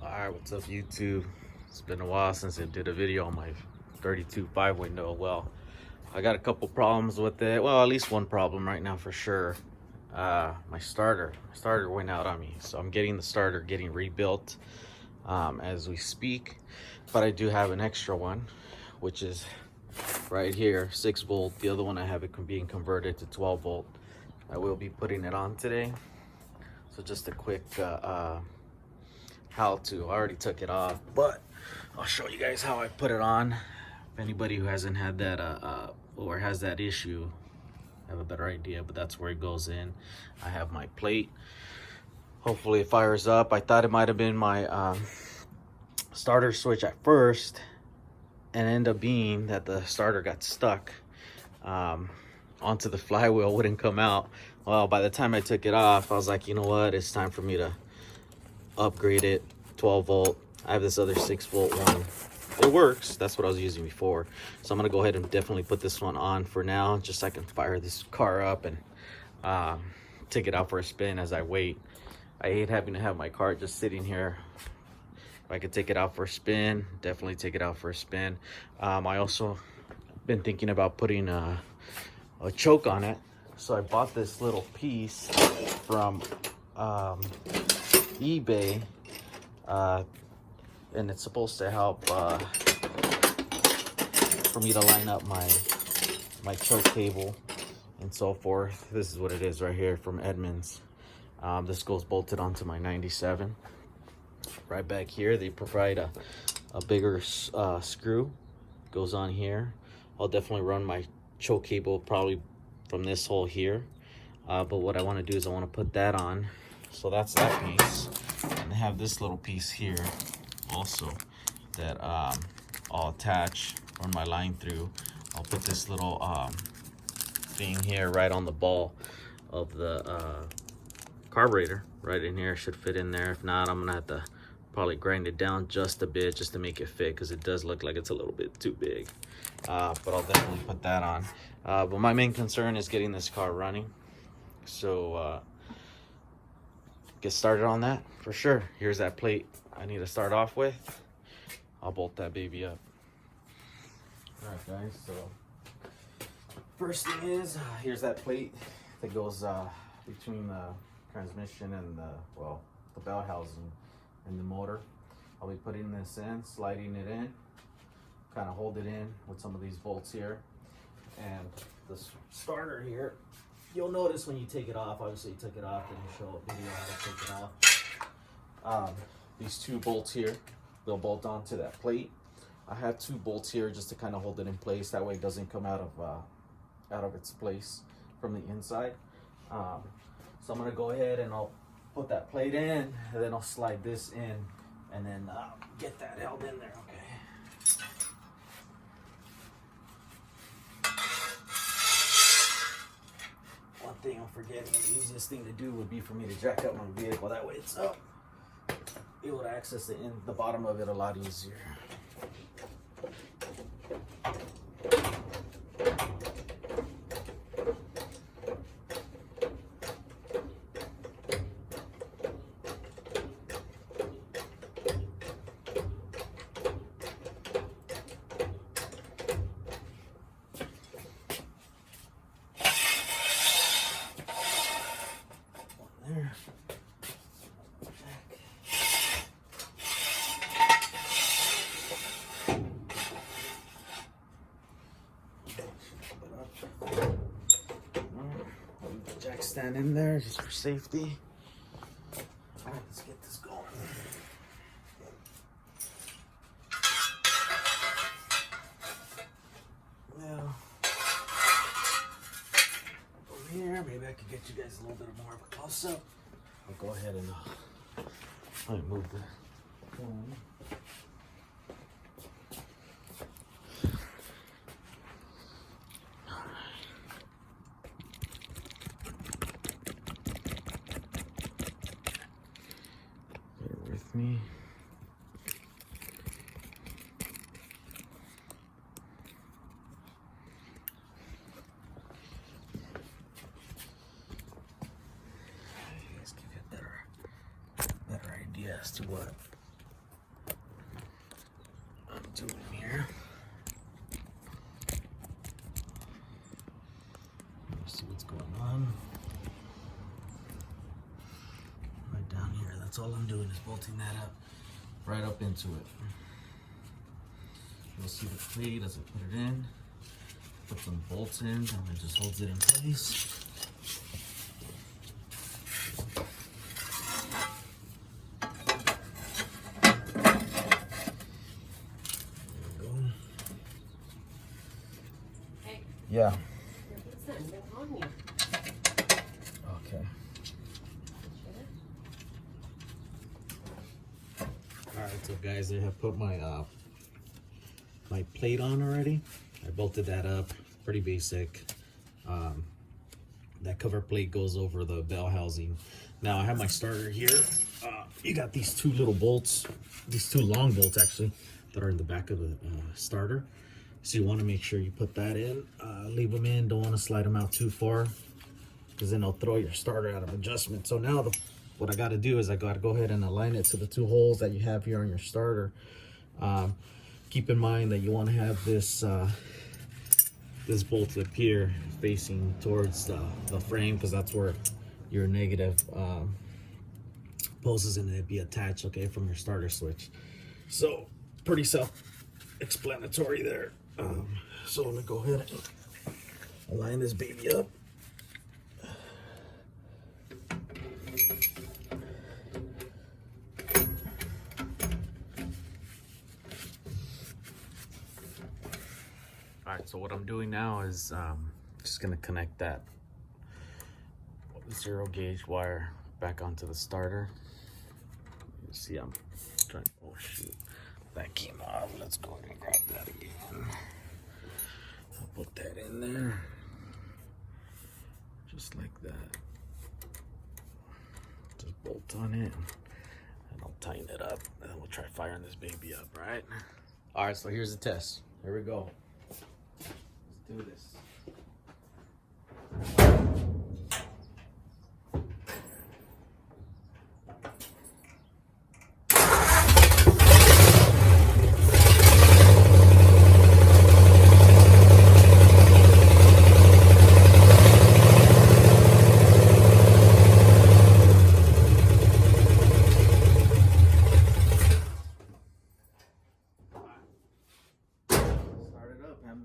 Alright, what's up YouTube? It's been a while since I did a video on my 32 5 window. Well, I got a couple problems with it. Well, at least one problem right now for sure. My starter went out on me, so I'm getting the starter getting rebuilt as we speak. But I do have an extra one, which is right here, 6 volt. The other one I have it being converted to 12 volt. I will be putting it on today. So just a quick how to. I already took it off, but I'll show you guys how I put it on. If anybody who hasn't had that or has that issue, have a better idea. But that's where it goes in. I have my plate. Hopefully it fires up. I thought it might have been my starter switch at first, and it ended up being that the starter got stuck onto the flywheel, wouldn't come out. Well, by the time I took it off, I was like, you know what, it's time for me to upgrade it. 12 volt. I have this other 6 volt one. It works. That's what I was using before. So I'm gonna go ahead and definitely put this one on for now, just so I can fire this car up and take it out for a spin as I wait. I hate having to have my car just sitting here. If I could take it out for a spin, definitely take it out for a spin. I also been thinking about putting a choke on it. So I bought this little piece from eBay, and it's supposed to help for me to line up my choke cable and so forth. This is what it is right here from Edmunds. This goes bolted onto my 97. Right back here they provide a bigger screw, goes on here. I'll definitely run my choke cable probably from this hole here, but what I want to do is I want to put that on. So that's that piece, and I have this little piece here also that I'll attach, run my line through. I'll put this little thing here right on the ball of the carburetor right in here. Should fit in there. If not, I'm gonna have to probably grind it down just a bit just to make it fit, because it does look like it's a little bit too big. But I'll definitely put that on. But my main concern is getting this car running, so get started on that for sure. Here's that plate I need to start off with. I'll bolt that baby up. All right guys, so first thing is, here's that plate that goes between the transmission and the bell housing and the motor. I'll be putting this in, sliding it in, kind of hold it in with some of these bolts here. And the starter here, you'll notice when you take it off, obviously you took it off, and you show a video how to take it off. These 2 bolts here, they'll bolt onto that plate. I have 2 bolts here just to kind of hold it in place. That way it doesn't come out of its place from the inside. So I'm gonna go ahead and I'll put that plate in, and then I'll slide this in, and then get that held in there. Okay. One thing I'm forgetting, the easiest thing to do would be for me to jack up my vehicle. That way it's up, able to access the bottom of it a lot easier. There. Jack stand in there just for safety. All right, let's get this going. Now, over here, maybe I could get you guys a little bit more of a close up. I'll go ahead and let me move the phone. Bear with me. as to what to it in here. Let's see what's going on. Right down here. That's all I'm doing is bolting that up right up into it. You'll see the plate as I put it in. Put some bolts in and it just holds it in place. Yeah. Okay. Alright, so guys, I have put my my plate on already. I bolted that up, pretty basic. That cover plate goes over the bell housing. Now I have my starter here. You got these two little bolts, these two long bolts actually, that are in the back of the starter. So you want to make sure you put that in, leave them in, don't want to slide them out too far because then they'll throw your starter out of adjustment. So now what I got to do is I got to go ahead and align it to the two holes that you have here on your starter. Keep in mind that you want to have this this bolt up here facing towards the frame because that's where your negative post is going to be attached, okay, from your starter switch. So pretty self-explanatory there. So let me go ahead and line this baby up. All right, so what I'm doing now is just gonna connect that 0 gauge wire back onto the starter. You see, I'm trying. Oh shoot, that came off. Let's go ahead and grab that again. I'll put that in there, just like that. Just bolt on it, and I'll tighten it up, and then we'll try firing this baby up. Right? All right, so here's the test. Here we go. Let's do this.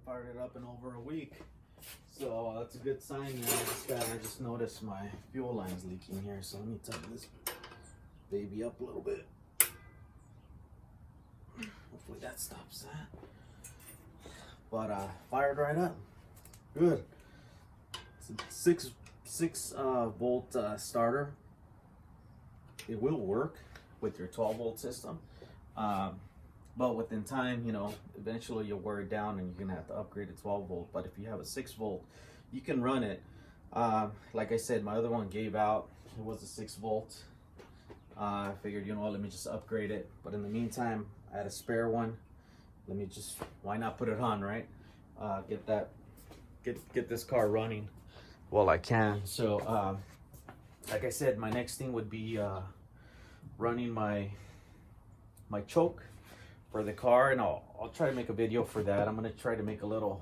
Fired it up in over a week, so that's a good sign. I just noticed my fuel line is leaking here, so let me tighten this baby up a little bit. Hopefully that stops that. But fired right up, good. It's a 6 volt starter. It will work with your 12 volt system. But within time, you know, eventually you'll wear it down and you're gonna have to upgrade to 12 volt. But if you have a 6 volt, you can run it. Like I said, my other one gave out. It was a 6 volt. I figured, you know what, let me just upgrade it. But in the meantime, I had a spare one. Let me just, why not put it on, right? Get this car running while I can. So, like I said, my next thing would be running my choke for the car, and I'll try to make a video for that. I'm gonna try to make a little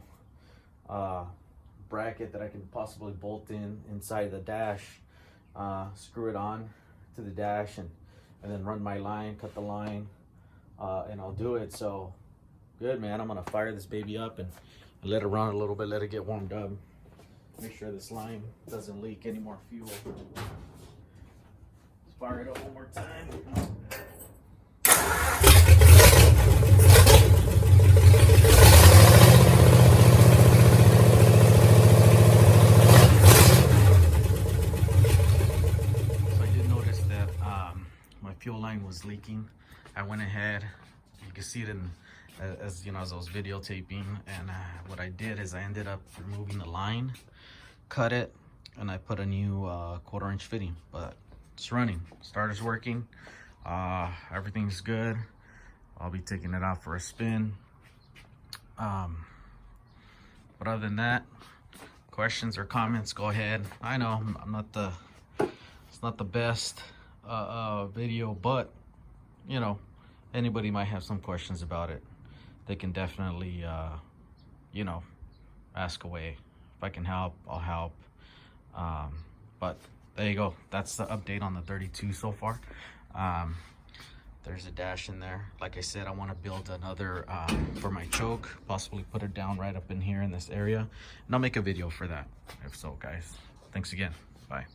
bracket that I can possibly bolt inside the dash, screw it on to the dash, and then run my line, cut the line, and I'll do it. So good, man. I'm gonna fire this baby up and let it run a little bit, let it get warmed up, make sure this line doesn't leak any more fuel. Let's fire it up one more time. Fuel line was leaking. I went ahead, you can see it in as you know, as I was videotaping, and what I did is I ended up removing the line, cut it, and I put a new 1/4 inch fitting. But it's running, starter's working, everything's good. I'll be taking it out for a spin. But other than that, questions or comments, go ahead. I know it's not the best video, but you know, anybody might have some questions about it. they can definitely, you know, ask away. If I can help, I'll help. But there you go. That's the update on the 32 so far. There's a dash in there. Like I said, I want to build another for my choke, possibly put it down right up in here in this area, and I'll make a video for that if so, guys. Thanks again. Bye.